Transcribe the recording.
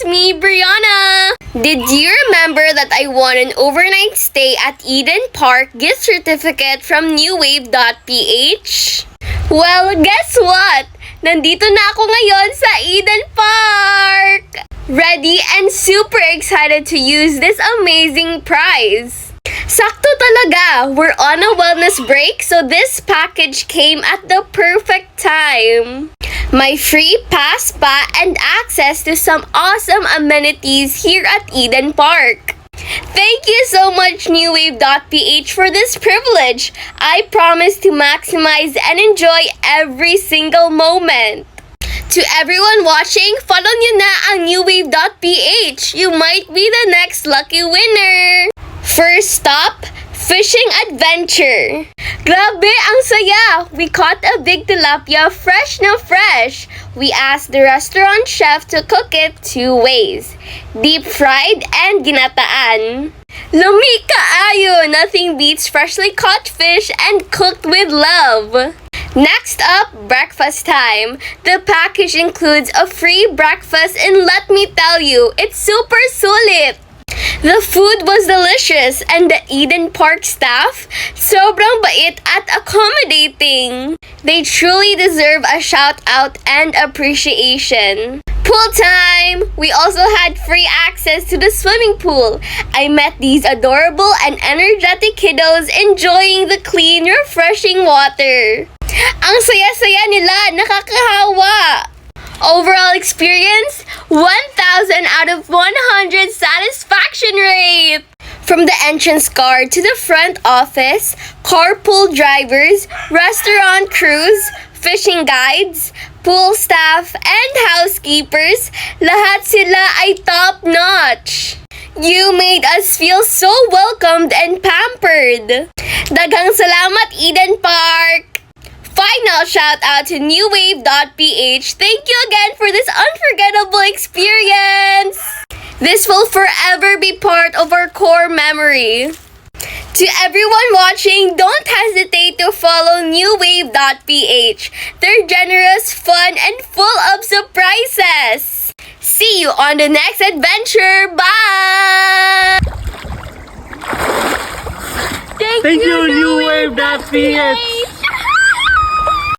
me, Brianna! Did you remember that I won an overnight stay at Eden Park gift certificate from newwave.ph? Well, guess what? Nandito na ako ngayon sa Eden Park! Ready and super excited to use this amazing prize! Sakto talaga! We're on a wellness break, so this package came at the perfect time. My free pass pa and access to some awesome amenities here at Eden Park. Thank you so much, newwave.ph, for this privilege. I promise to maximize and enjoy every single moment. To everyone watching, follow nyo na ang newwave.ph. You might be the next lucky winner. First stop, fishing adventure. Grabe, ang saya! We caught a big tilapia fresh na fresh. We asked the restaurant chef to cook it 2 ways. Deep fried and ginataan. Lumi kaayo! Nothing beats freshly caught fish and cooked with love. Next up, breakfast time. The package includes a free breakfast and let me tell you, it's super sulit. The food was delicious and the Eden Park staff, sobrang bait at accommodating. They truly deserve a shout out and appreciation. Pool time! We also had free access to the swimming pool. I met these adorable and energetic kiddos enjoying the clean, refreshing water. Ang saya-saya nila, nakakahawa! Overall experience, 1,000 out of 100 satisfaction rate! From the entrance guard to the front office, carpool drivers, restaurant crews, fishing guides, pool staff, and housekeepers, lahat sila ay top-notch! You made us feel so welcomed and pampered! Daghang salamat, Eden Park! Final shout out to newwave.ph. Thank you again for this unforgettable experience. This will forever be part of our core memory. To everyone watching, don't hesitate to follow newwave.ph. They're generous, fun, and full of surprises. See you on the next adventure. Bye! Thank you, newwave.ph.